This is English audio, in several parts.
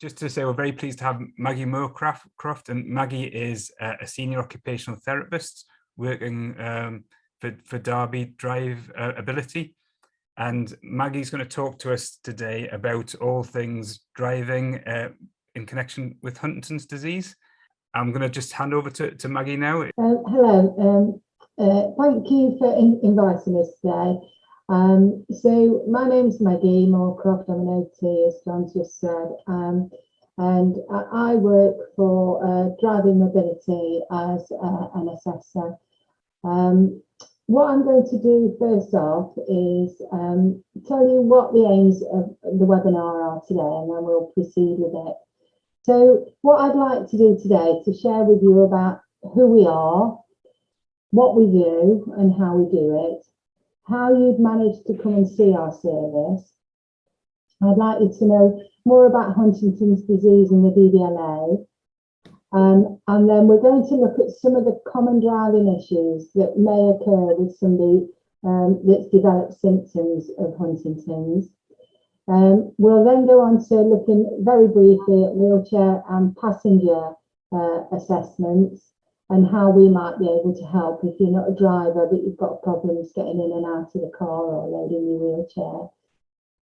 just to say we're very pleased to have Maggie Moorcroft, and Maggie is a senior occupational therapist working for Derby DrivAbility. And Maggie's going to talk to us today about all things driving in connection with Huntington's disease. I'm going to just hand over to Maggie now. Hello, thank you for inviting us today. So my name's Maggie Moorcroft. I'm an OT, as John just said, and I work for Driving Mobility as an assessor. What I'm going to do first off is tell you what the aims of the webinar are today, and then we'll proceed with it. So what I'd like to do today is to share with you about who we are, what we do and how we do it, how you've managed to come and see our service. I'd like you to know more about Huntington's disease and the DVLA. And then we're going to look at some of the common driving issues that may occur with somebody that's developed symptoms of Huntington's. We'll then go on to looking very briefly at wheelchair and passenger assessments and how we might be able to help if you're not a driver but you've got problems getting in and out of the car or loading your wheelchair.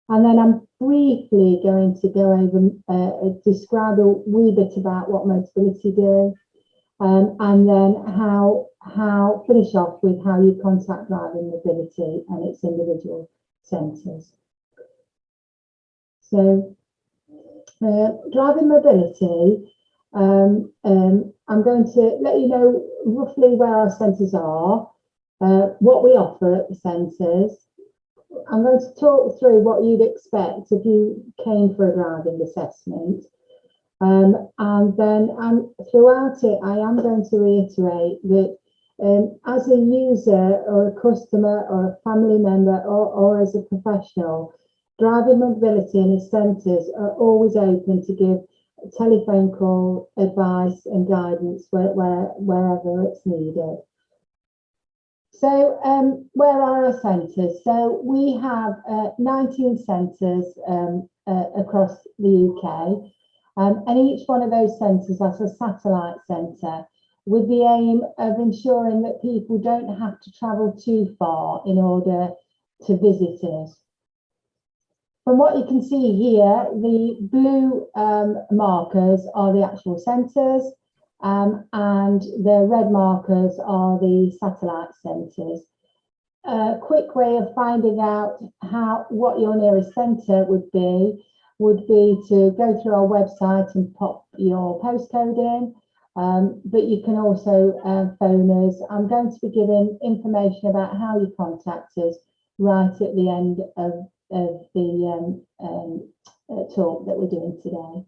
And then I'm briefly going to go over, describe a wee bit about what Motability do, and then how finish off with how you contact Driving Mobility and its individual centres. So, Driving Mobility, I'm going to let you know roughly where our centres are, what we offer at the centres. I'm going to talk through what you'd expect if you came for a driving assessment. And then throughout it, I am going to reiterate that as a user or a customer or a family member or as a professional, Driving Mobility and its centres are always open to give telephone call advice and guidance wherever it's needed. So where are our centres? So we have 19 centres across the UK, and each one of those centres has a satellite centre with the aim of ensuring that people don't have to travel too far in order to visit us. From what you can see here, the blue markers are the actual centres, and the red markers are the satellite centres. A quick way of finding out what your nearest centre would be to go through our website and pop your postcode in, but you can also phone us. I'm going to be giving information about how you contact us right at the end of the talk that we're doing today.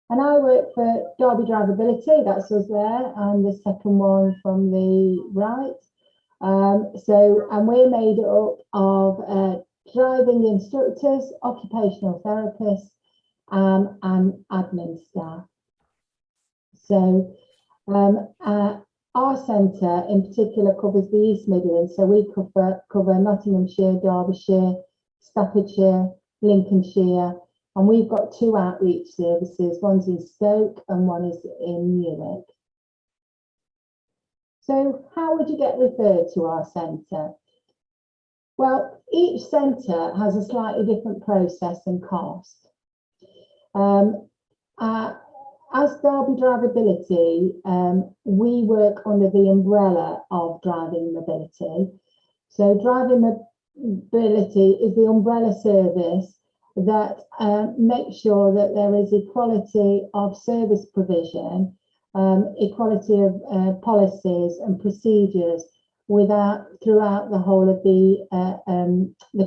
And I work for Derby DrivAbility, that's us there, and the second one from the right. And we're made up of driving instructors, occupational therapists, and admin staff. So our centre in particular covers the East Midlands, so we cover Nottinghamshire, Derbyshire, Staffordshire, Lincolnshire, and we've got 2 outreach services. One's in Stoke and one is in Newark. So how would you get referred to our centre? Well, each centre has a slightly different process and cost. As Derby DrivAbility, we work under the umbrella of Driving Mobility. So Driving Mobility is the umbrella service that makes sure that there is equality of service provision, equality of policies and procedures throughout the whole of the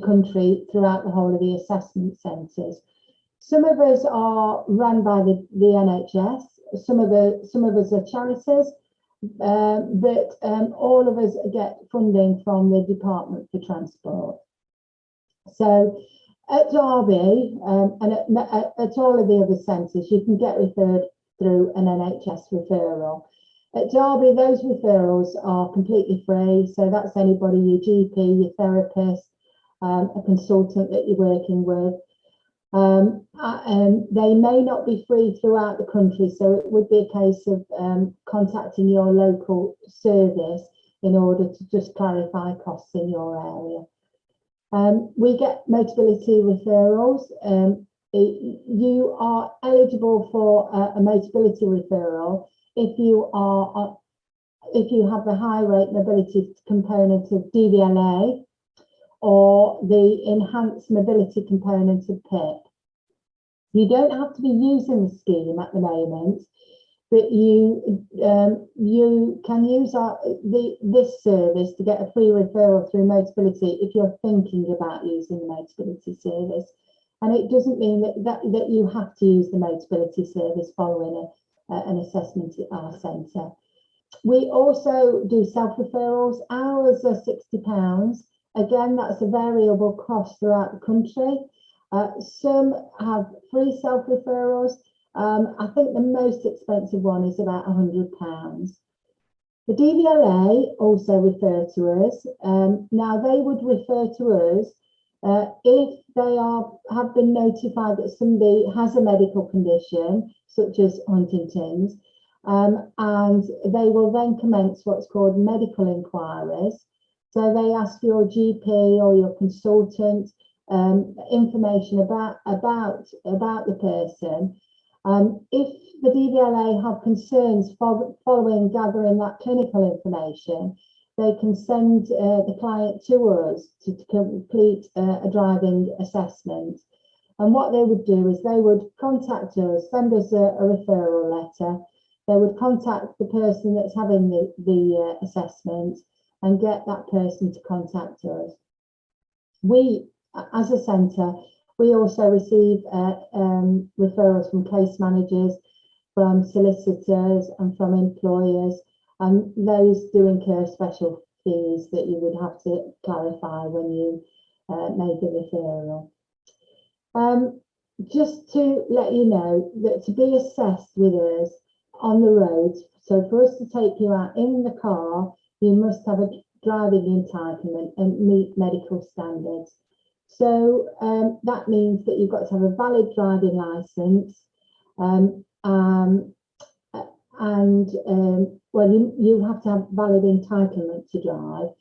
country, throughout the whole of the assessment centres. Some of us are run by the NHS, some of us are charities, but all of us get funding from the Department for Transport. So at Derby and at all of the other centres, you can get referred through an NHS referral. At Derby, those referrals are completely free, so that's anybody, your GP, your therapist, a consultant that you're working with. They may not be free throughout the country, so it would be a case of contacting your local service in order to just clarify costs in your area. We get Motability referrals. You are eligible for a Motability referral if you have the high rate mobility component of DVLA or the enhanced mobility component of PIP. You don't have to be using the scheme at the moment, but you can use this service to get a free referral through Motability if you're thinking about using the Motability service. And it doesn't mean that you have to use the Motability service following an assessment at our centre. We also do self-referrals. Ours are £60. Again, that's a variable cost throughout the country. Some have free self-referrals. I think the most expensive one is about £100. The DVLA also refer to us. Now, they would refer to us if they have been notified that somebody has a medical condition, such as Huntington's, and they will then commence what's called medical inquiries. So they ask your GP or your consultant information about the person. If the DVLA have concerns following gathering that clinical information, they can send the client to us to complete a driving assessment. And what they would do is they would contact us, send us a referral letter. They would contact the person that's having the assessment and get that person to contact us. We, as a centre, we also receive referrals from case managers, from solicitors and from employers, and those do incur special fees that you would have to clarify when you made the referral. Just to let you know that to be assessed with us on the road, so for us to take you out in the car, you must have a driving entitlement and meet medical standards. So that means that you've got to have a valid driving licence, well, you have to have valid entitlement to drive,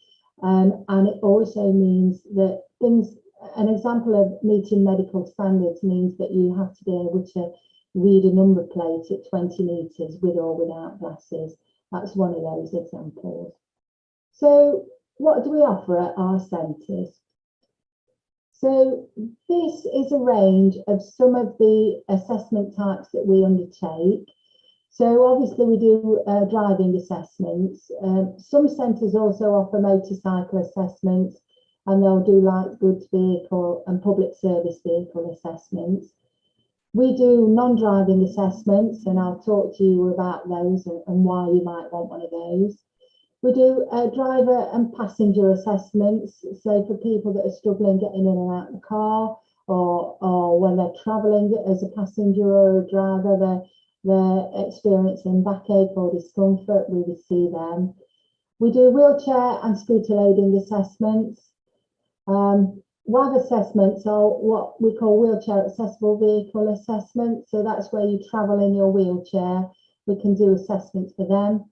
and it also means that an example of meeting medical standards means that you have to be able to read a number plate at 20 metres with or without glasses. That's one of those examples. So what do we offer at our centres? So this is a range of some of the assessment types that we undertake. So obviously we do driving assessments. Some centres also offer motorcycle assessments, and they'll do light goods vehicle and public service vehicle assessments. We do non-driving assessments, and I'll talk to you about those and why you might want one of those. We do driver and passenger assessments, so for people that are struggling getting in and out of the car, or when they're travelling as a passenger or a driver, they're experiencing backache or discomfort, we would see them. We do wheelchair and scooter loading assessments. WAV assessments are what we call wheelchair accessible vehicle assessments. So that's where you travel in your wheelchair. We can do assessments for them.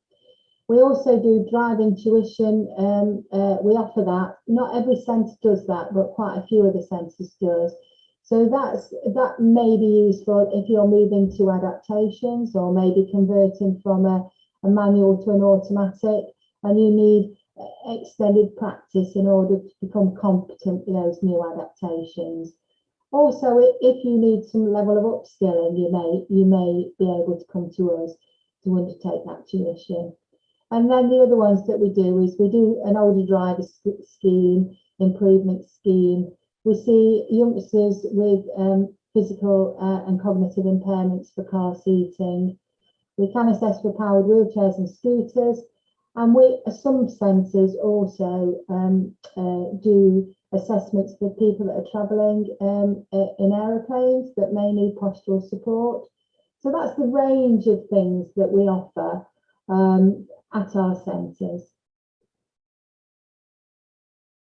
We also do driving tuition. We offer that. Not every centre does that, but quite a few of the centres does. So that may be useful if you're moving to adaptations or maybe converting from a manual to an automatic, and you need extended practice in order to become competent with those new adaptations. Also, if you need some level of upskilling, you may be able to come to us to undertake that tuition. And then the other ones that we do is we do an older driver scheme, improvement scheme. We see youngsters with physical and cognitive impairments for car seating. We can assess for powered wheelchairs and scooters. And some centres also do assessments for people that are travelling in aeroplanes that may need postural support. So that's the range of things that we offer at our centres.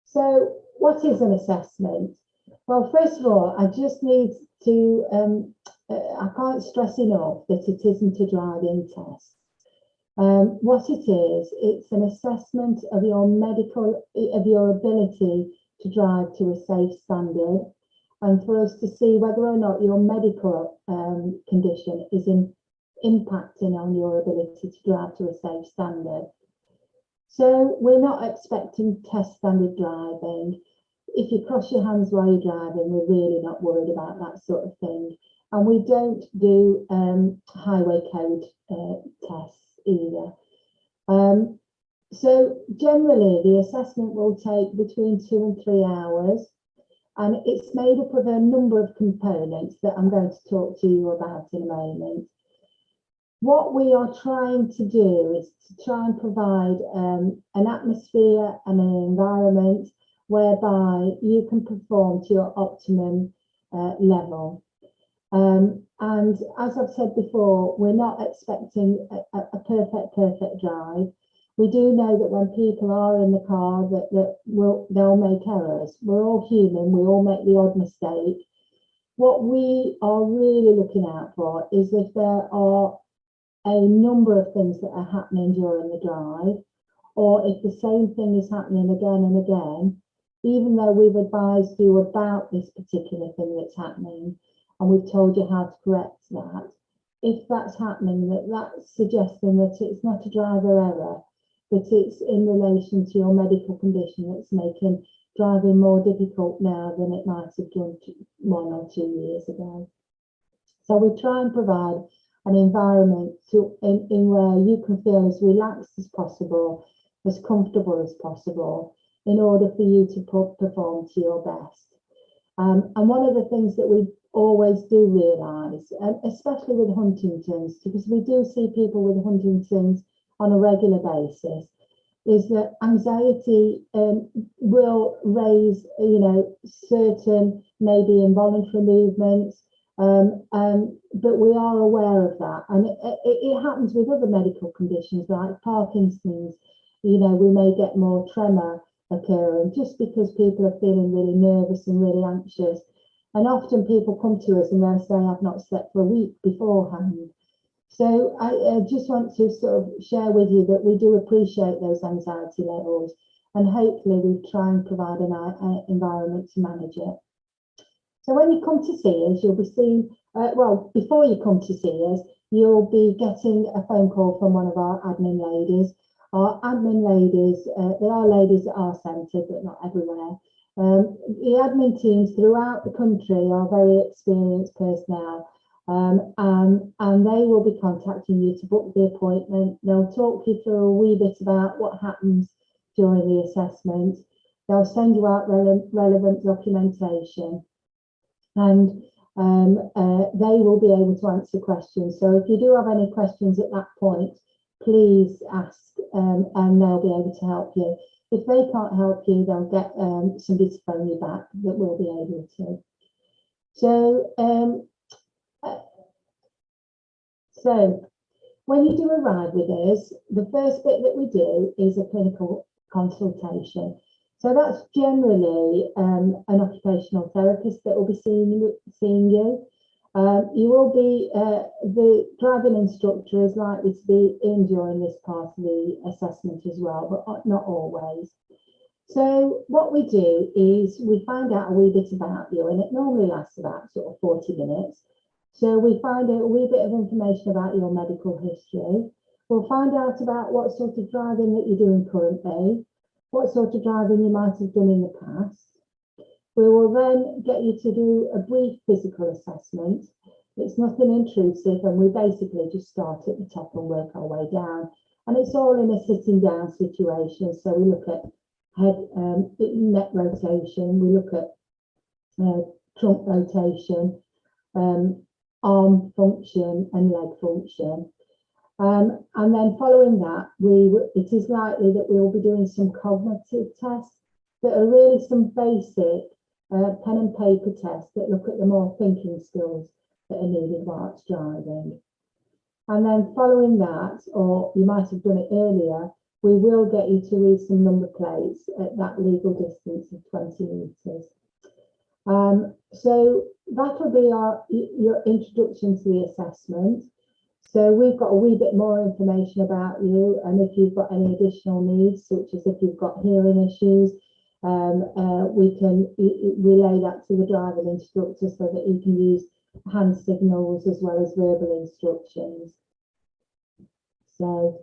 So what is an assessment? Well, first of all, I just need to, I can't stress enough that it isn't a driving test. What it is, it's an assessment of your ability to drive to a safe standard, and for us to see whether or not your medical condition is impacting on your ability to drive to a safe standard. So we're not expecting test standard driving. If you cross your hands while you're driving, we're really not worried about that sort of thing. And we don't do highway code tests either. So generally, the assessment will take between 2 and 3 hours, and it's made up of a number of components that I'm going to talk to you about in a moment. What we are trying to do is to try and provide an atmosphere and an environment whereby you can perform to your optimum level. And as I've said before, we're not expecting a perfect drive. We do know that when people are in the car they'll make errors. We're all human, we all make the odd mistake. What we are really looking out for is if there are a number of things that are happening during the drive, or if the same thing is happening again and again, even though we've advised you about this particular thing that's happening, and we've told you how to correct that. If that's happening, that's suggesting that it's not a driver error, but it's in relation to your medical condition that's making driving more difficult now than it might have done 1 or 2 years ago. So we try and provide an environment in where you can feel as relaxed as possible, as comfortable as possible, in order for you to perform to your best. And one of the things that we always do realise, especially with Huntingtons, because we do see people with Huntingtons on a regular basis, is that anxiety will raise, certain maybe involuntary movements, but we are aware of that. And it happens with other medical conditions like Parkinson's. We may get more tremor occurring just because people are feeling really nervous and really anxious. And often people come to us and they'll say, I've not slept for a week beforehand. So I just want to sort of share with you that we do appreciate those anxiety levels, and hopefully we try and provide an environment to manage it. So when you come to see us, you'll be seeing, before you come to see us, you'll be getting a phone call from one of our admin ladies. Our admin ladies, they are ladies at our centre, but not everywhere. The admin teams throughout the country are very experienced personnel, and they will be contacting you to book the appointment. They'll talk you through a wee bit about what happens during the assessment. They'll send you out relevant documentation, and they will be able to answer questions. So if you do have any questions at that point, please ask, and they'll be able to help you. If they can't help you, they'll get somebody to phone you back that will be able to. So when you do arrive with us, the first bit that we do is a clinical consultation. So that's generally an occupational therapist that will be seeing you. You will be, the driving instructor is likely to be in during this part of the assessment as well, but not always. So what we do is we find out a wee bit about you, and it normally lasts about sort of 40 minutes. So we find out a wee bit of information about your medical history. We'll find out about what sort of driving that you're doing currently, what sort of driving you might have done in the past. We will then get you to do a brief physical assessment. It's nothing intrusive, and we basically just start at the top and work our way down. And it's all in a sitting down situation. So we look at head, neck rotation, we look at trunk rotation, arm function and leg function. And then following that, it is likely that we'll be doing some cognitive tests that are really some basic pen and paper tests that look at the more thinking skills that are needed whilst driving. And then following that, or you might have done it earlier, we will get you to read some number plates at that legal distance of 20 metres. So that'll be your introduction to the assessment. So we've got a wee bit more information about you, and if you've got any additional needs, such as if you've got hearing issues, we can relay that to the driving instructor so that he can use hand signals as well as verbal instructions. So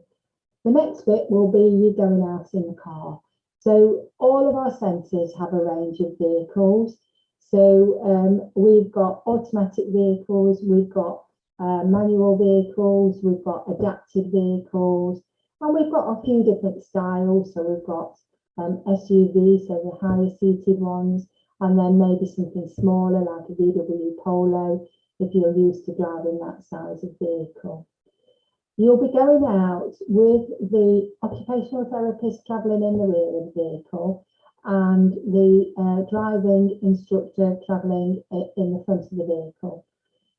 the next bit will be you going out in the car. So all of our centres have a range of vehicles. So we've got automatic vehicles, we've got manual vehicles, we've got adapted vehicles, and we've got a few different styles. So we've got SUVs, so the higher seated ones, and then maybe something smaller like a VW Polo if you're used to driving that size of vehicle. You'll be going out with the occupational therapist travelling in the rear of the vehicle and the driving instructor travelling in the front of the vehicle.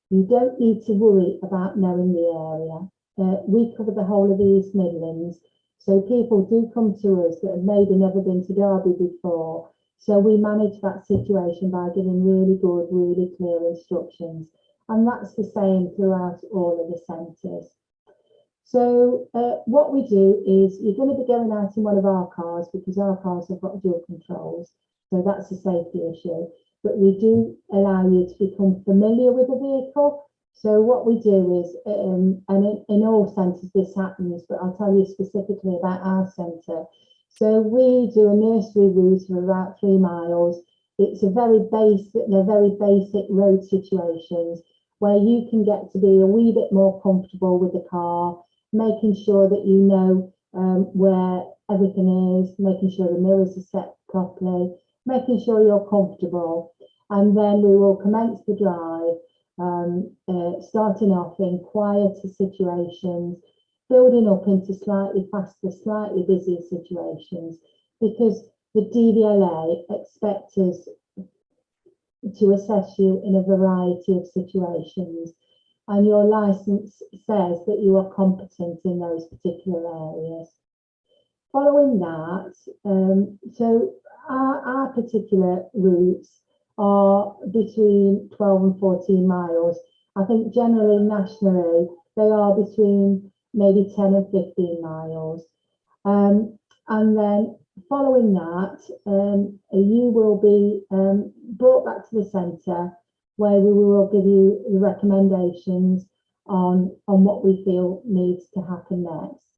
You don't need to worry about knowing the area. We cover the whole of the East Midlands, so people do come to us that have maybe never been to Derby before. So we manage that situation by giving really good, really clear instructions. And that's the same throughout all of the centres. So what we do is you're going to be going out in one of our cars because our cars have got dual controls. So that's a safety issue. But we do allow you to become familiar with the vehicle. So what we do is, and in all centres this happens, but I'll tell you specifically about our centre. So we do a nursery route of about 3 miles. It's a very basic road situations where you can get to be a wee bit more comfortable with the car, making sure that you know where everything is, making sure the mirrors are set properly, making sure you're comfortable. And then we will commence the drive, starting off in quieter situations, building up into slightly faster, slightly busier situations, because the DVLA expect us to assess you in a variety of situations, and your licence says that you are competent in those particular areas. Following that, so our particular routes are between 12 and 14 miles. I think generally, nationally, they are between maybe 10 and 15 miles. And then following that, you will be brought back to the centre where we will give you the recommendations on what we feel needs to happen next.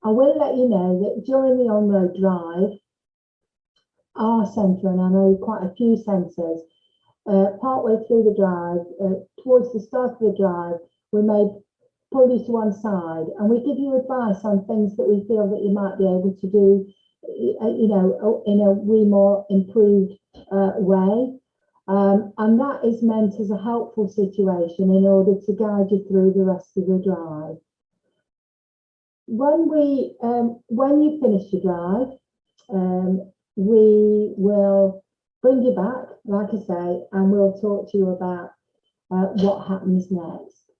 I will let you know that during the on-road drive, our centre, and I know quite a few centres, partway through the drive, towards the start of the drive, we may pull you to one side and we give you advice on things that we feel that you might be able to do, you know, in a wee more improved way. And that is meant as a helpful situation in order to guide you through the rest of the drive. When you finish your drive, we will bring you back, like I say, and we'll talk to you about what happens next.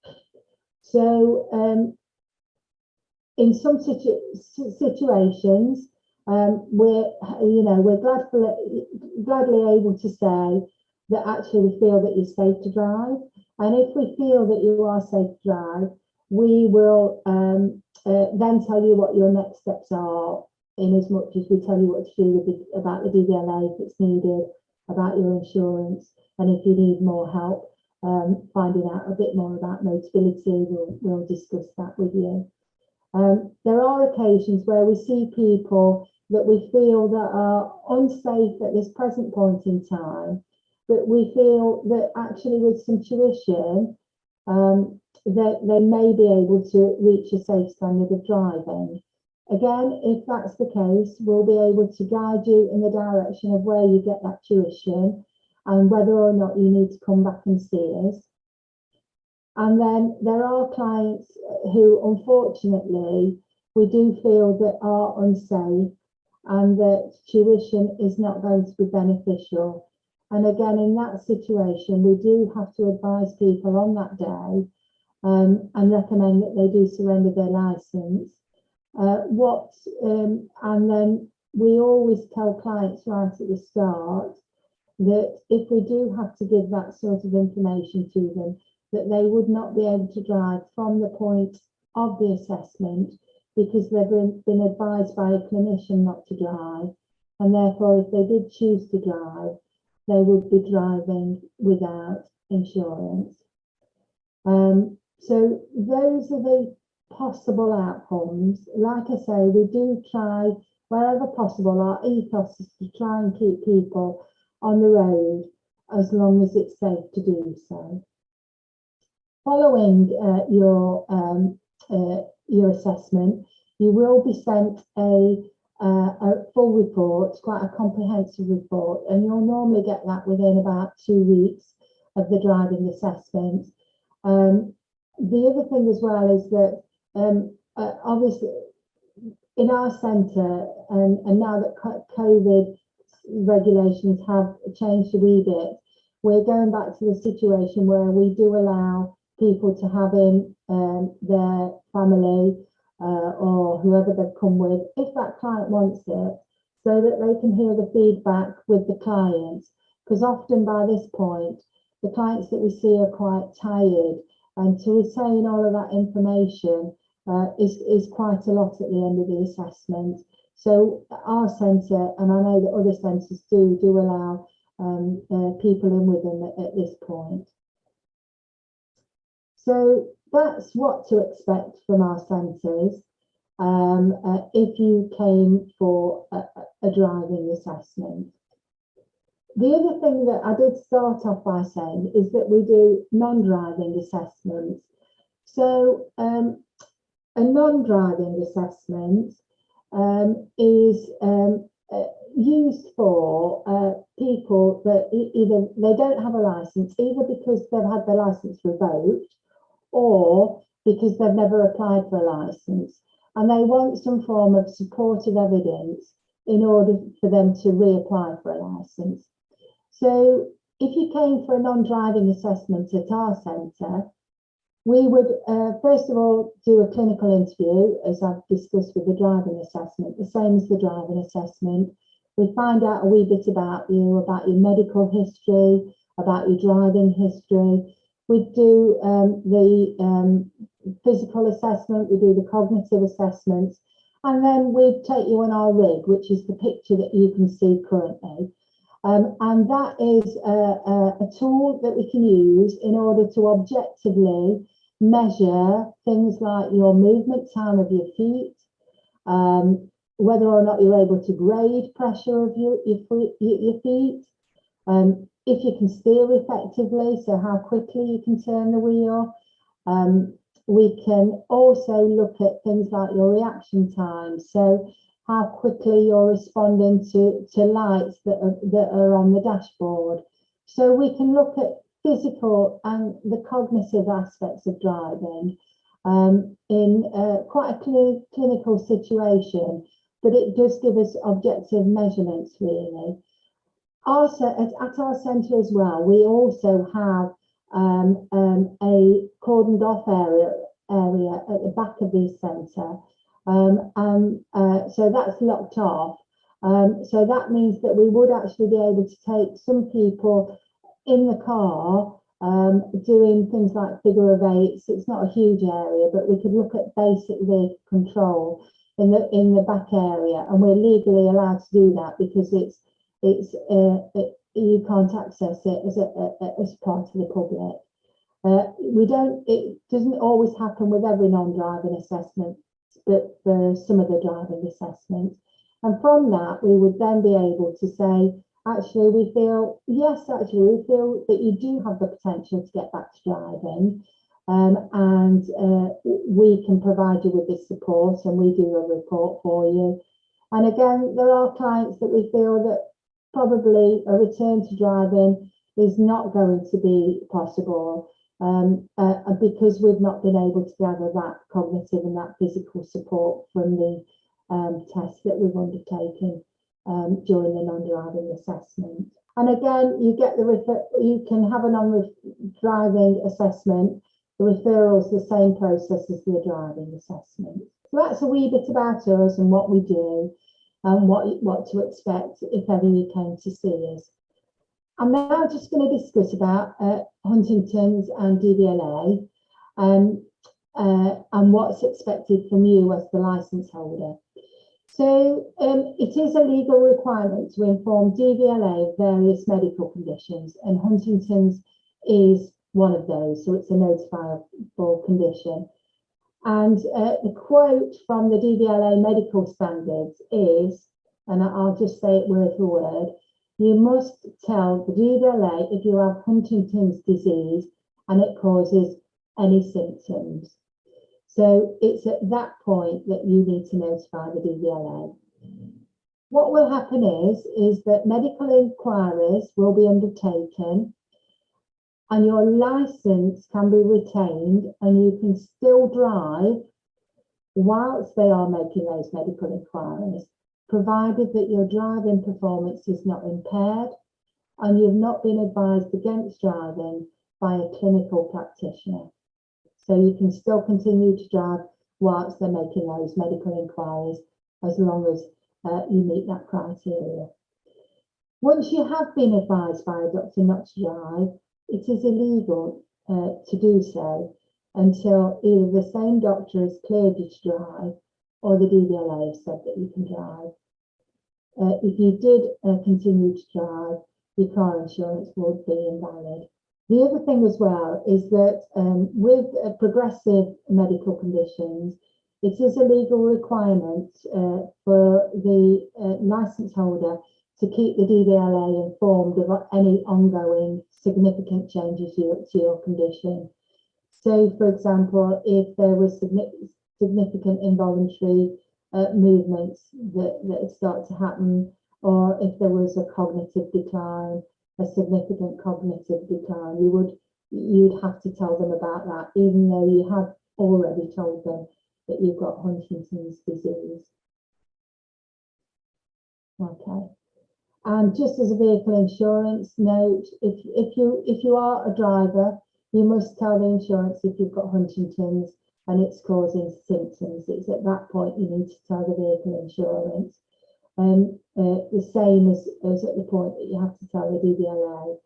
So in some situations, we're gladly able to say that actually we feel that you're safe to drive. And if we feel that you are safe to drive, we will then tell you what your next steps are, in as much as we tell you what to do about the DVLA if it's needed, about your insurance, and if you need more help finding out a bit more about Motability, we'll discuss that with you. There are occasions where we see people that we feel that are unsafe at this present point in time, but we feel that actually with some tuition, that they may be able to reach a safe standard of driving. Again, if that's the case, we'll be able to guide you in the direction of where you get that tuition and whether or not you need to come back and see us. And then there are clients who, unfortunately, we do feel that are unsafe and that tuition is not going to be beneficial. And again, in that situation, we do have to advise people on that day and recommend that they do surrender their licence. And then we always tell clients right at the start that if we do have to give that sort of information to them, that they would not be able to drive from the point of the assessment because they've been advised by a clinician not to drive, and therefore if they did choose to drive, they would be driving without insurance. So those are the possible outcomes. Like I say, we do try wherever possible. Our ethos is to try and keep people on the road as long as it's safe to do so. Following your assessment, you will be sent a full report, quite a comprehensive report, and you'll normally get that within about 2 weeks of the driving assessment. The other thing as well is that obviously in our centre, and now that COVID regulations have changed a wee bit, we're going back to the situation where we do allow people to have in their family or whoever they've come with, if that client wants it, so that they can hear the feedback with the clients. Because often by this point, the clients that we see are quite tired, and to retain all of that information is quite a lot at the end of the assessment. So our centre, and I know that other centres do allow people in with them at this point. So that's what to expect from our centres if you came for a driving assessment. The other thing that I did start off by saying is that we do non-driving assessments. So a non-driving assessment is used for people that either they don't have a licence, either because they've had their licence revoked or because they've never applied for a licence, and they want some form of supportive evidence in order for them to reapply for a licence. So if you came for a non-driving assessment at our centre, we would first of all do a clinical interview, as I've discussed with the driving assessment, the same as the driving assessment. We find out a wee bit about your medical history, about your driving history. We do the physical assessment, we do the cognitive assessments, and then we take you on our rig, which is the picture that you can see currently. And that is a tool that we can use in order to objectively measure things like your movement time of your feet, whether or not you're able to grade pressure of your feet, if you can steer effectively, so how quickly you can turn the wheel. We can also look at things like your reaction time, so how quickly you're responding to lights that are on the dashboard. So we can look at physical and the cognitive aspects of driving in quite a clinical situation, but it does give us objective measurements really. At our centre as well, we also have a cordoned off area at the back of the centre. So that's locked off. So that means that we would actually be able to take some people in the car doing things like figure of eights. It's not a huge area, but we could look at basic vehicle control in the back area, and we're legally allowed to do that because you can't access it as part of the public. It doesn't always happen with every non-driving assessment, but for some of the driving assessments. And from that, we would then be able to say, actually, we feel that you do have the potential to get back to driving, and we can provide you with this support, and we do a report for you. And again, there are clients that we feel that probably a return to driving is not going to be possible because we've not been able to gather that cognitive and that physical support from the tests that we've undertaken during the non-driving assessment. And again, you can have a non-driving assessment. The referral is the same process as the driving assessment. So that's a wee bit about us and what we do and what to expect if ever you came to see us. I'm now just going to discuss about Huntingtons and DVLA and what's expected from you as the licence holder. So it is a legal requirement to inform DVLA of various medical conditions, and Huntington's is one of those, so it's a notifiable condition. And the quote from the DVLA medical standards is, and I'll just say it word for word, you must tell the DVLA if you have Huntington's disease and it causes any symptoms. So it's at that point that you need to notify the DVLA. What will happen is that medical inquiries will be undertaken and your license can be retained and you can still drive whilst they are making those medical inquiries, provided that your driving performance is not impaired and you've not been advised against driving by a clinical practitioner. So you can still continue to drive whilst they're making those medical inquiries, as long as you meet that criteria. Once you have been advised by a doctor not to drive, it is illegal to do so until either the same doctor has cleared you to drive or the DVLA has said that you can drive. If you did continue to drive, your car insurance would be invalid. The other thing as well is that with progressive medical conditions, it is a legal requirement for the licence holder to keep the DVLA informed of any ongoing significant changes to your condition. So, for example, if there was significant involuntary movements that start to happen, or if there was a cognitive decline, a significant cognitive decline, you'd have to tell them about that, even though you have already told them that you've got Huntington's disease. Okay. And just as a vehicle insurance note, if you are a driver, you must tell the insurance if you've got Huntington's and it's causing symptoms. It's at that point you need to tell the vehicle insurance. The same as at the point that you have to tell the DVLA.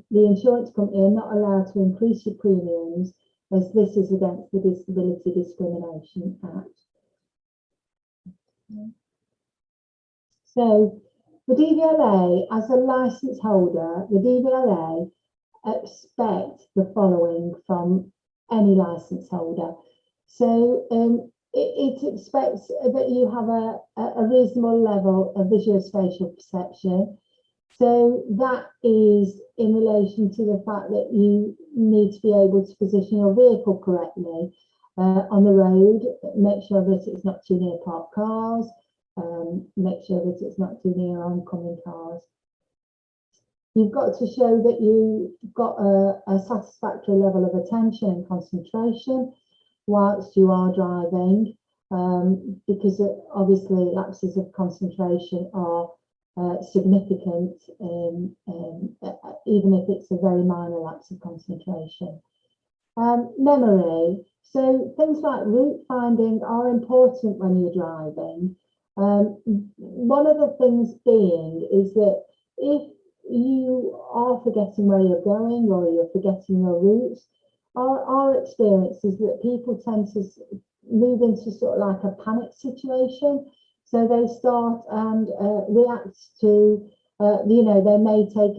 The insurance company are not allowed to increase your premiums, as this is against the Disability Discrimination Act. So the DVLA, as a licence holder, the DVLA expect the following from any licence holder. So it expects that you have a reasonable level of visuospatial perception. So that is in relation to the fact that you need to be able to position your vehicle correctly on the road, make sure that it's not too near parked cars, make sure that it's not too near oncoming cars. You've got to show that you've got a satisfactory level of attention and concentration whilst you are driving, because obviously lapses of concentration are significant, even if it's a very minor lapse of concentration. Memory. So things like route finding are important when you're driving. One of the things being is that if you are forgetting where you're going or you're forgetting your routes, our experience is that people tend to move into sort of like a panic situation. So they start and react to, they may take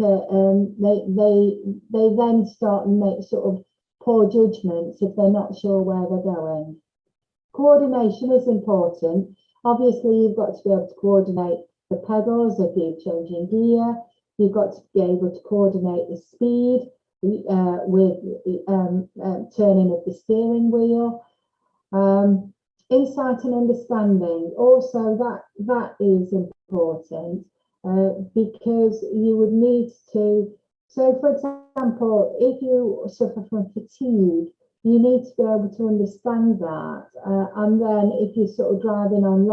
they then start and make sort of poor judgments if they're not sure where they're going. Coordination is important. Obviously, you've got to be able to coordinate the pedals if you're changing gear. You've got to be able to coordinate the speed with turning of the steering wheel. Insight and understanding, also that is important because you would need to, so for example, if you suffer from fatigue, you need to be able to understand that, and then if you're sort of driving on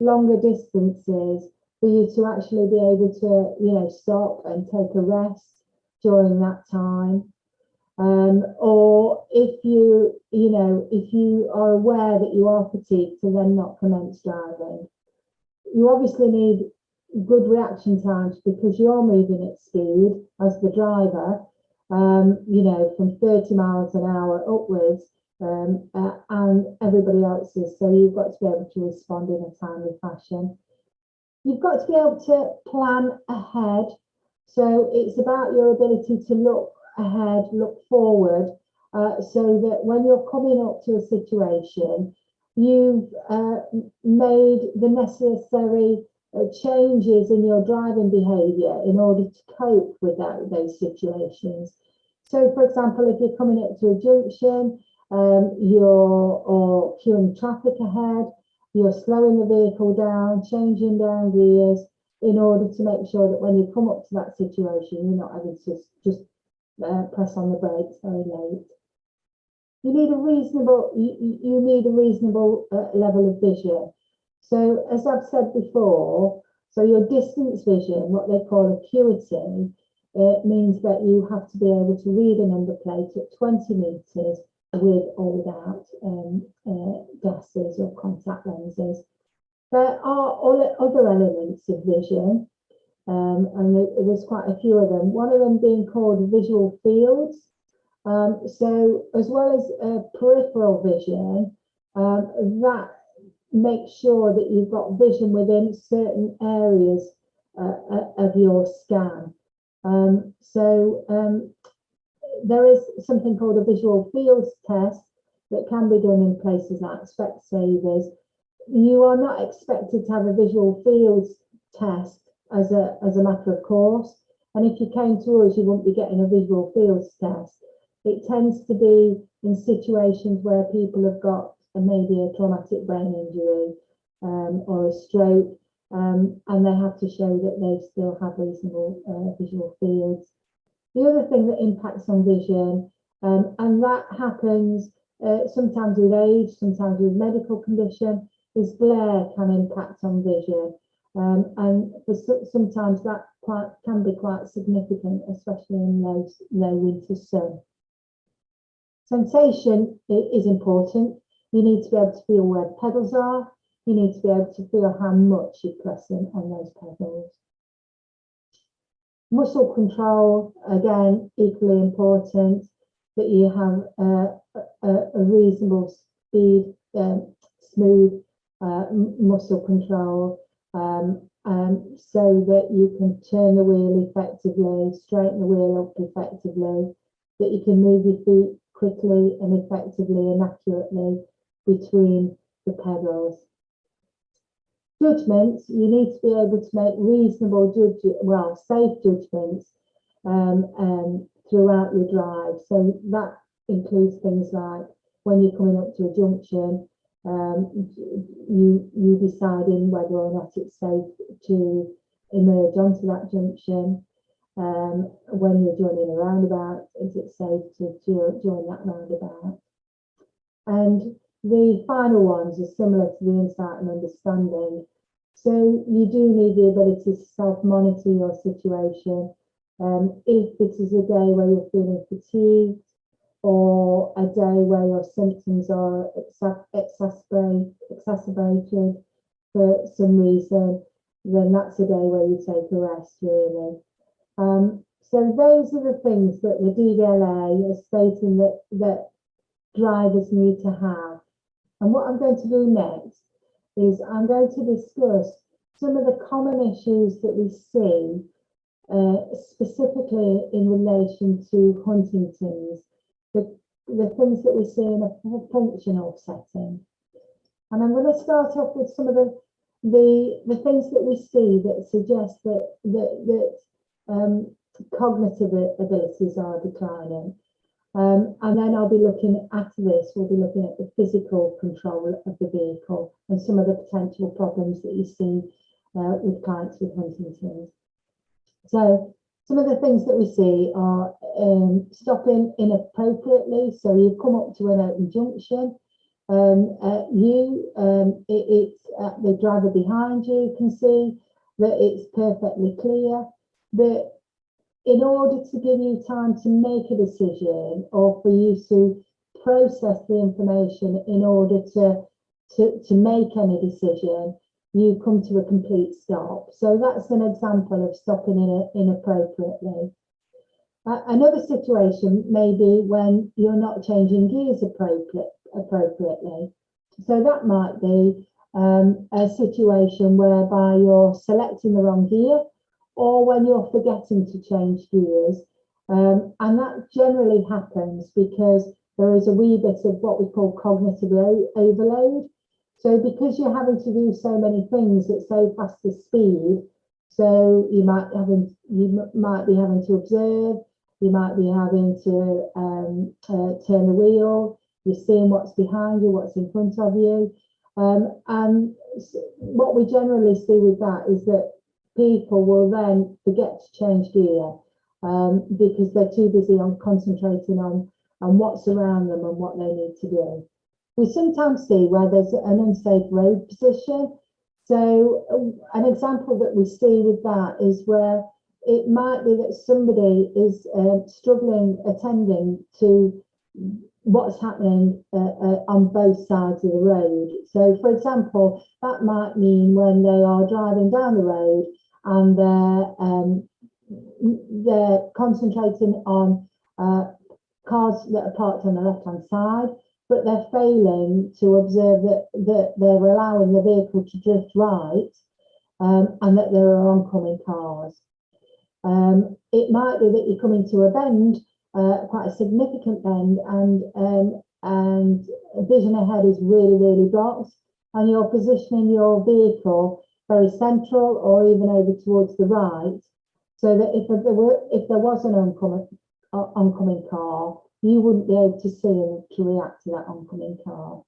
longer distances, for you to actually be able to, stop and take a rest during that time. Or if you are aware that you are fatigued, to then not commence driving. You obviously need good reaction times because you're moving at speed as the driver, you know, from 30 miles an hour upwards, and everybody else is. So you've got to be able to respond in a timely fashion. You've got to be able to plan ahead. So it's about your ability to look ahead, look forward, so that when you're coming up to a situation, you've made the necessary changes in your driving behaviour in order to cope with those situations. So, for example, if you're coming up to a junction, you're queuing traffic ahead, you're slowing the vehicle down, changing down gears in order to make sure that when you come up to that situation, you're not having to just press on the brakes very late. You need a reasonable, level of vision. So, as I've said before, so your distance vision, what they call acuity, it means that you have to be able to read a number plate at 20 metres with or without glasses or contact lenses. There are other elements of vision, and there's quite a few of them. One of them being called visual fields. So as well as peripheral vision, that makes sure that you've got vision within certain areas of your scan. There is something called a visual fields test that can be done in places like Specsavers. You are not expected to have a visual fields test as a matter of course, and if you came to us, you wouldn't be getting a visual fields test. It tends to be in situations where people have got maybe a traumatic brain injury or a stroke, and they have to show that they still have reasonable visual fields. The other thing that impacts on vision, and that happens sometimes with age, sometimes with medical condition, is glare can impact on vision. And sometimes that can be quite significant, especially in low winter sun. Sensation is important. You need to be able to feel where the pedals are. You need to be able to feel how much you're pressing on those pedals. Muscle control, again, equally important, that you have a reasonable speed, smooth muscle control, so that you can turn the wheel effectively, straighten the wheel up effectively, that you can move your feet quickly and effectively and accurately between the pedals. Judgments, you need to be able to make reasonable, safe judgments throughout your drive. So that includes things like when you're coming up to a junction, you deciding whether or not it's safe to emerge onto that junction. When you're joining a roundabout, is it safe to join that roundabout? And the final ones are similar to the insight and understanding. So you do need the ability to self-monitor your situation. If it is a day where you're feeling fatigued, or a day where your symptoms are exacerbated for some reason, then that's a day where you take a rest, really. So those are the things that the DVLA is stating that drivers need to have. And what I'm going to do next is I'm going to discuss some of the common issues that we see, specifically in relation to Huntington's, the things that we see in a functional setting. And I'm going to start off with some of the things that we see that suggest that cognitive abilities are declining. And then I'll be looking after this, we'll be looking at the physical control of the vehicle and some of the potential problems that you see with clients with Huntington's. So some of the things that we see are stopping inappropriately. So you come up to an open junction, the driver behind you can see that it's perfectly clear, but in order to give you time to make a decision or for you to process the information in order to make any decision, you come to a complete stop. So that's an example of stopping inappropriately. Another situation may be when you're not changing gears appropriately. So that might be a situation whereby you're selecting the wrong gear, or when you're forgetting to change gears. And that generally happens because there is a wee bit of what we call cognitive overload. So because you're having to do so many things at so fast a speed, so you might be having to observe, you might be having to turn the wheel, you're seeing what's behind you, what's in front of you. And what we generally see with that is that people will then forget to change gear because they're too busy on concentrating on what's around them and what they need to do. We sometimes see where there's an unsafe road position. So an example that we see with that is where it might be that somebody is struggling attending to what's happening on both sides of the road. So, for example, that might mean when they are driving down the road and they're concentrating on cars that are parked on the left-hand side, but they're failing to observe that they're allowing the vehicle to drift right and that there are oncoming cars. It might be that you're coming to a bend, quite a significant bend, and vision ahead is really, really blocked, and you're positioning your vehicle very central or even over towards the right, so that if there was an oncoming car, you wouldn't be able to see and to react to that oncoming car.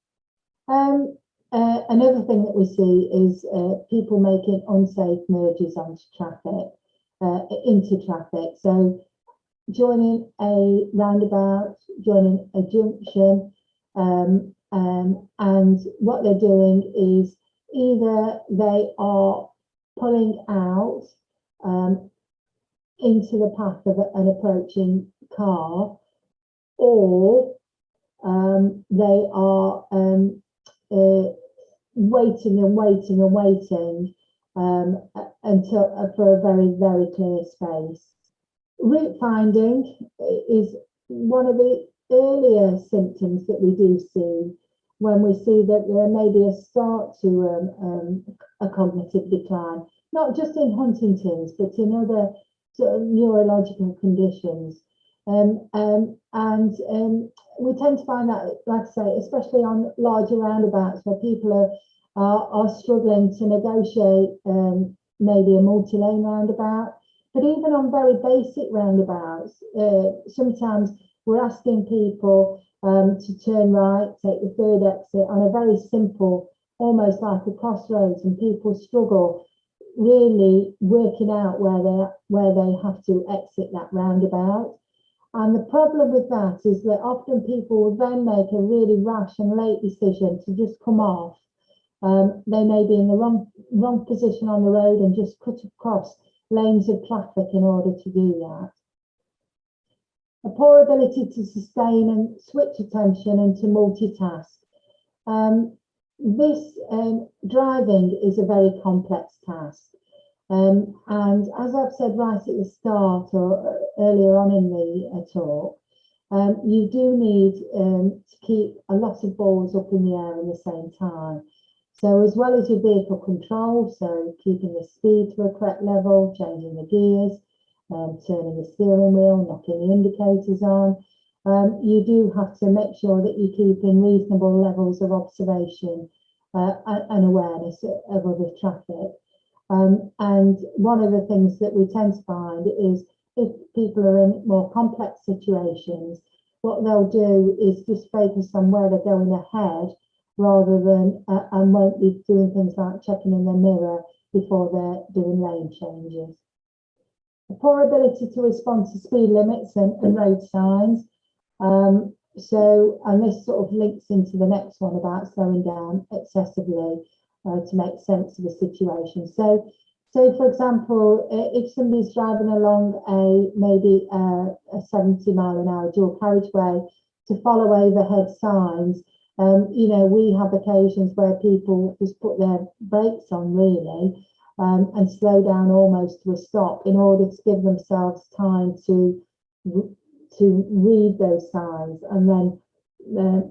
Another thing that we see is people making unsafe merges onto traffic, into traffic. So joining a roundabout, joining a junction, and what they're doing is either they are pulling out into the path of an approaching car, or they are waiting and waiting and waiting until for a very, very clear space. Route finding is one of the earlier symptoms that we do see when we see that there may be a start to a cognitive decline, not just in Huntington's, but in other sort of neurological conditions. We tend to find that, like I say, especially on larger roundabouts where people are struggling to negotiate maybe a multi-lane roundabout. But even on very basic roundabouts, sometimes we're asking people to turn right, take the third exit on a very simple, almost like a crossroads, and people struggle really working out where they have to exit that roundabout. And the problem with that is that often people will then make a really rash and late decision to just come off. They may be in the wrong position on the road and just cut across lanes of traffic in order to do that. A poor ability to sustain and switch attention and to multitask. This driving is a very complex task. And as I've said right at the start or earlier on in the talk, you do need to keep a lot of balls up in the air at the same time. So as well as your vehicle control, so keeping the speed to a correct level, changing the gears, turning the steering wheel, knocking the indicators on, you do have to make sure that you keep in reasonable levels of observation and awareness of other traffic. And one of the things that we tend to find is if people are in more complex situations, what they'll do is just focus on where they're going ahead rather than, and won't be doing things like checking in their mirror before they're doing lane changes. A poor ability to respond to speed limits and road signs. And this sort of links into the next one about slowing down excessively to make sense of the situation. So for example, if somebody's driving along maybe a 70 mile an hour dual carriageway, to follow overhead signs You know, we have occasions where people just put their brakes on really, and slow down almost to a stop in order to give themselves time to read those signs and then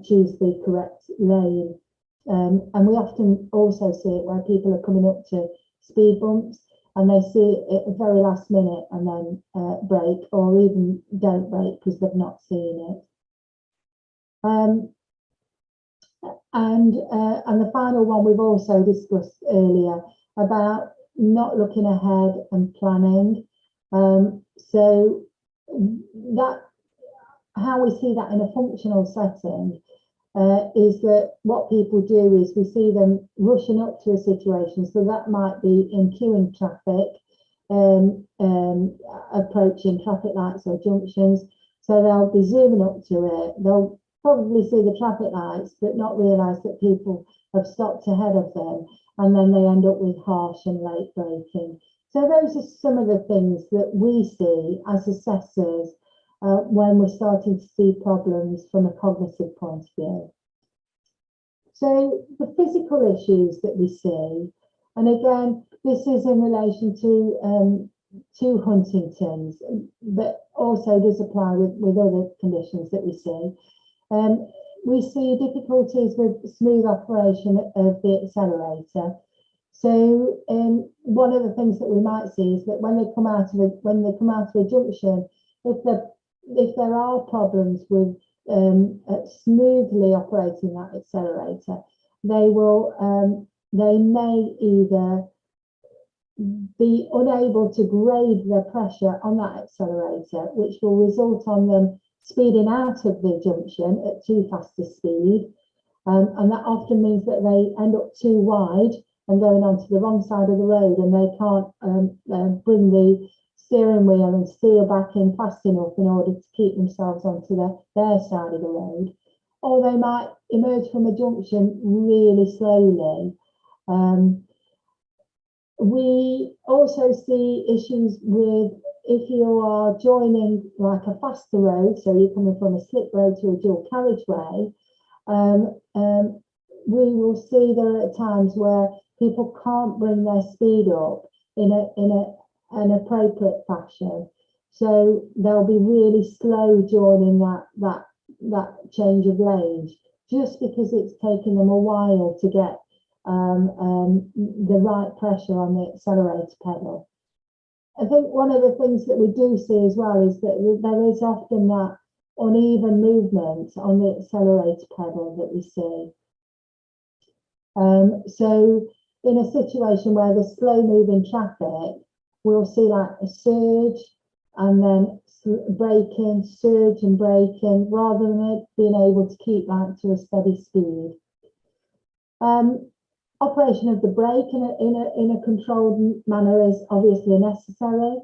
choose the correct lane. And we often also see it where people are coming up to speed bumps and they see it at the very last minute and then brake, or even don't brake because they've not seen it. And the final one we've also discussed earlier about not looking ahead and planning. So that, how we see that in a functional setting is that what people do is we see them rushing up to a situation. So that might be in queuing traffic, approaching traffic lights or junctions. So they'll be zooming up to it. They'll probably see the traffic lights, but not realise that people have stopped ahead of them. And then they end up with harsh and late braking. So those are some of the things that we see as assessors when we're starting to see problems from a cognitive point of view. So the physical issues that we see, and again, this is in relation to Huntington's, but also does apply with other conditions that we see. We see difficulties with smooth operation of the accelerator. So one of the things that we might see is that when they come out of a junction, if there are problems with smoothly operating that accelerator, they may either be unable to grade the pressure on that accelerator, which will result on them speeding out of the junction at too fast a speed, and that often means that they end up too wide and going onto the wrong side of the road, and they can't bring the steering wheel and steer back in fast enough in order to keep themselves onto their side of the road. Or they might emerge from a junction really slowly. We also see issues with if you are joining like a faster road, so you're coming from a slip road to a dual carriageway, we will see there are times where people can't bring their speed up in an appropriate fashion. So they'll be really slow joining that change of lanes, just because it's taken them a while to get the right pressure on the accelerator pedal. I think one of the things that we do see as well is that there is often that uneven movement on the accelerator pedal that we see. So in a situation where there's slow moving traffic, we'll see like a surge and then braking, surge and braking, rather than it being able to keep that to a steady speed. Operation of the brake in a controlled manner is obviously necessary.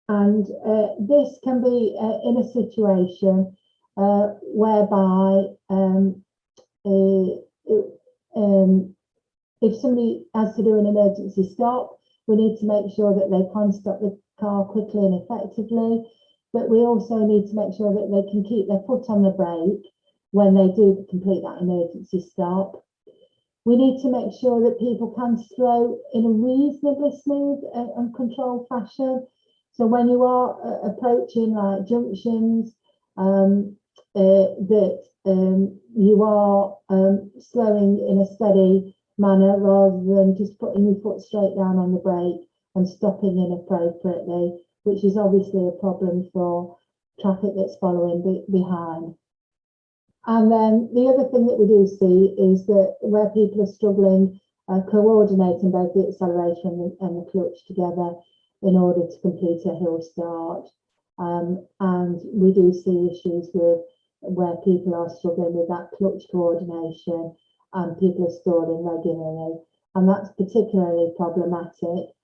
And this can be in a situation whereby if somebody has to do an emergency stop, we need to make sure that they can stop the car quickly and effectively, but we also need to make sure that they can keep their foot on the brake when they do complete that emergency stop. We need to make sure that people can slow in a reasonably smooth and controlled fashion. So when you are approaching like junctions, you are slowing in a steady manner rather than just putting your foot straight down on the brake and stopping inappropriately, which is obviously a problem for traffic that's following behind. And then the other thing that we do see is that where people are struggling coordinating both the accelerator and the clutch together in order to complete a hill start. And we do see issues with where people are struggling with that clutch coordination and people are stalling regularly. And that's particularly problematic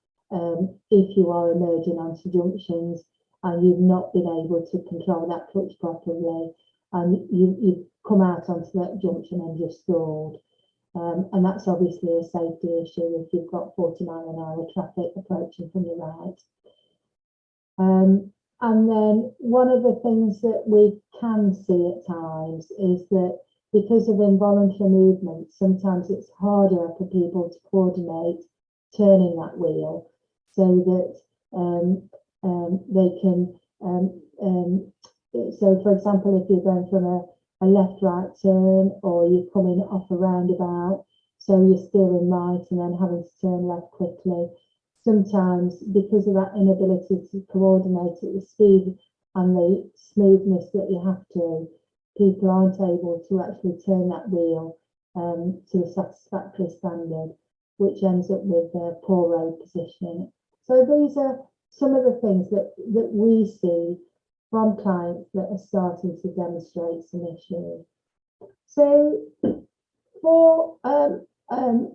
if you are emerging onto junctions and you've not been able to control that clutch properly, and you've come out onto that junction and you're stalled. And that's obviously a safety issue if you've got 40 mile an hour traffic approaching from your right. And then one of the things that we can see at times is that because of involuntary movement, sometimes it's harder for people to coordinate turning that wheel so that they can, so for example, if you're going from a left-right turn, or you're coming off a roundabout, so you're steering right and then having to turn left quickly. Sometimes, because of that inability to coordinate at the speed and the smoothness that you have to, people aren't able to actually turn that wheel to a satisfactory standard, which ends up with poor road positioning. So these are some of the things that we see from clients that are starting to demonstrate some issues. So for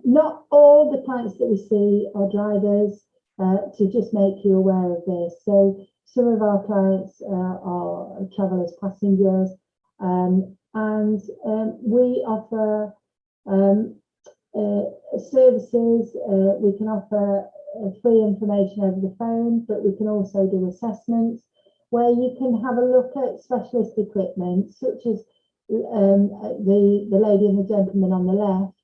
not all the clients that we see are drivers, to just make you aware of this. So some of our clients are travel as passengers, and we offer services. We can offer free information over the phone, but we can also do assessments where you can have a look at specialist equipment, such as the lady and the gentleman on the left.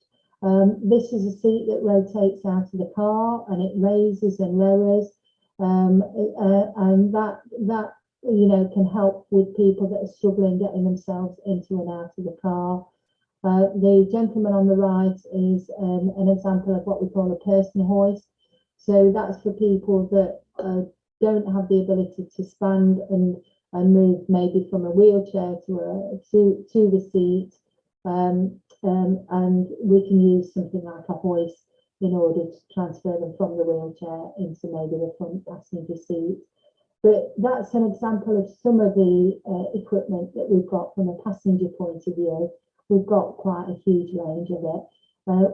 This is a seat that rotates out of the car and it raises and lowers, and that you know can help with people that are struggling getting themselves into and out of the car. The gentleman on the right is an example of what we call a person hoist. So that's for people that don't have the ability to stand and move maybe from a wheelchair to the seat. And we can use something like a hoist in order to transfer them from the wheelchair into maybe the front passenger seat. But that's an example of some of the equipment that we've got from a passenger point of view. We've got quite a huge range of it.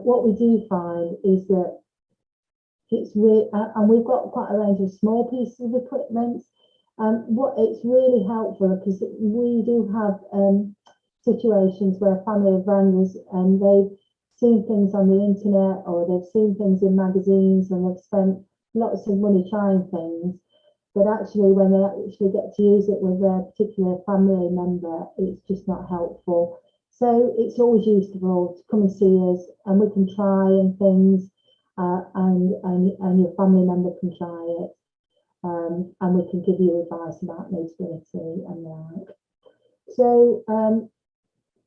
What we do find is that it's really, and we've got quite a range of small pieces of equipment. What it's really helpful, because we do have situations where a family have rang us and they've seen things on the internet, or they've seen things in magazines, and they've spent lots of money trying things, but actually when they actually get to use it with their particular family member, it's just not helpful. So it's always useful to come and see us, and we can try and things, and your family member can try it, and we can give you advice about Motability and the like. So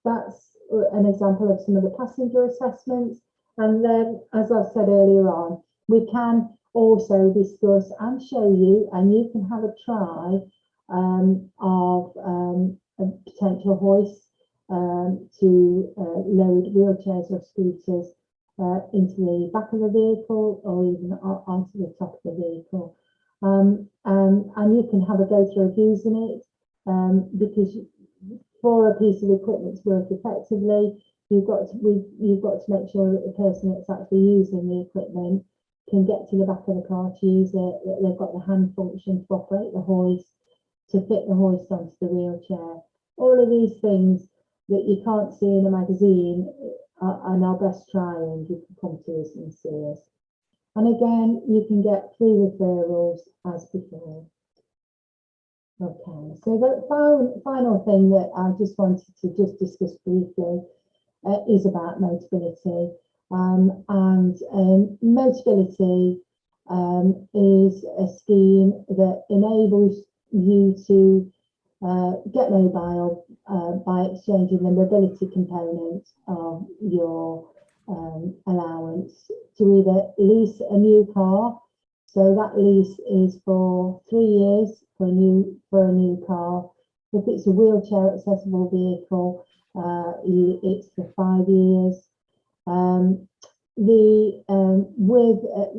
that's an example of some of the passenger assessments. And then, as I said earlier on, we can also discuss and show you, and you can have a try of a potential hoist to load wheelchairs or scooters into the back of the vehicle, or even onto the top of the vehicle. And you can have a go through of using it, because for a piece of equipment to work effectively, you've got to make sure that the person that's actually using the equipment can get to the back of the car to use it, that they've got the hand function to operate the hoist, to fit the hoist onto the wheelchair. All of these things that you can't see in a magazine and are best trying, you can come to us and see us. And again, you can get free referrals as before. Okay, so the final thing that I just wanted to just discuss briefly is about Motability. Motability is a scheme that enables you to get mobile by exchanging the mobility component of your allowance to either lease a new car. So that lease is for 3 years for a new car. If it's a wheelchair accessible vehicle, it's for 5 years.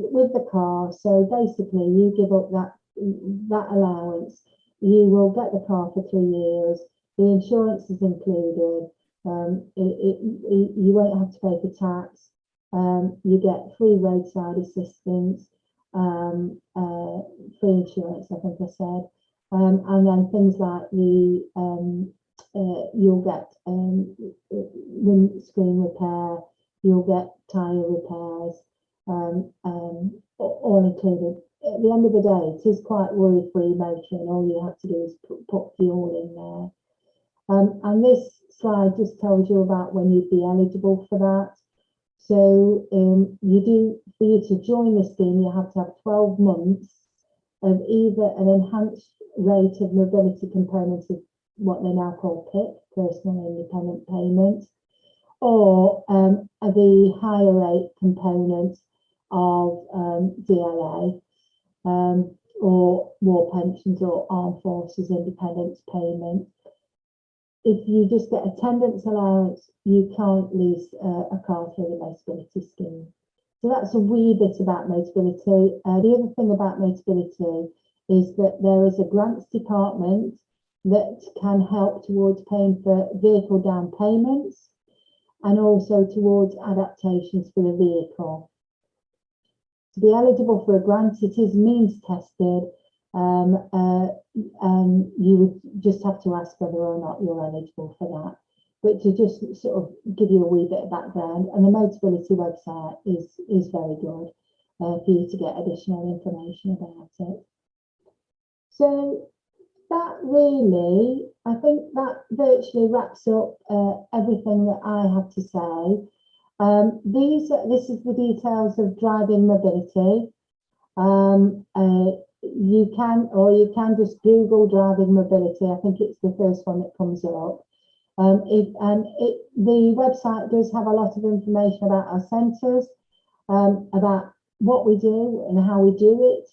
With the car, so basically you give up that allowance, you will get the car for 3 years. The insurance is included. You won't have to pay for tax. You get free roadside assistance, free insurance, I think I said, and then things like you'll get windscreen repair, you'll get tyre repairs, all included at the end of the day, it is quite worry-free motoring. All you have to do is put fuel in there. And this slide just tells you about when you'd be eligible for that. So for you to join the scheme, you have to have 12 months of either an enhanced rate of mobility component of what they now call PIP, personal independent payment, or the higher rate component of DLA, or war pensions or armed forces independence payment. If you just get attendance allowance, you can't lease a car through the Motability scheme. So that's a wee bit about Motability. The other thing about Motability is that there is a grants department that can help towards paying for vehicle down payments and also towards adaptations for the vehicle. To be eligible for a grant, it is means tested. You would just have to ask whether or not you're eligible for that. But to just sort of give you a wee bit of background, and the Motability website is very good for you to get additional information about it. So that really, I think that virtually wraps up everything that I have to say. This is the details of driving mobility. You can just Google driving mobility. I think it's the first one that comes up. The website does have a lot of information about our centres, about what we do and how we do it.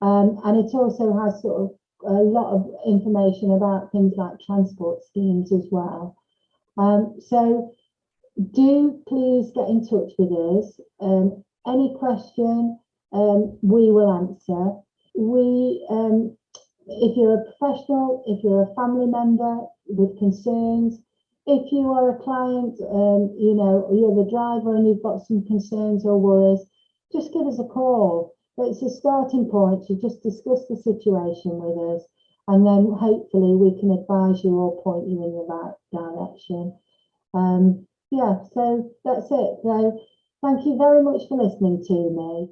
And it also has sort of a lot of information about things like transport schemes as well. So do please get in touch with us. Any question we will answer. If you're a professional, if you're a family member with concerns, if you are a client, you're the driver and you've got some concerns or worries, just give us a call. It's a starting point to just discuss the situation with us, and then hopefully we can advise you or point you in the right direction. Yeah, so that's it. So thank you very much for listening to me.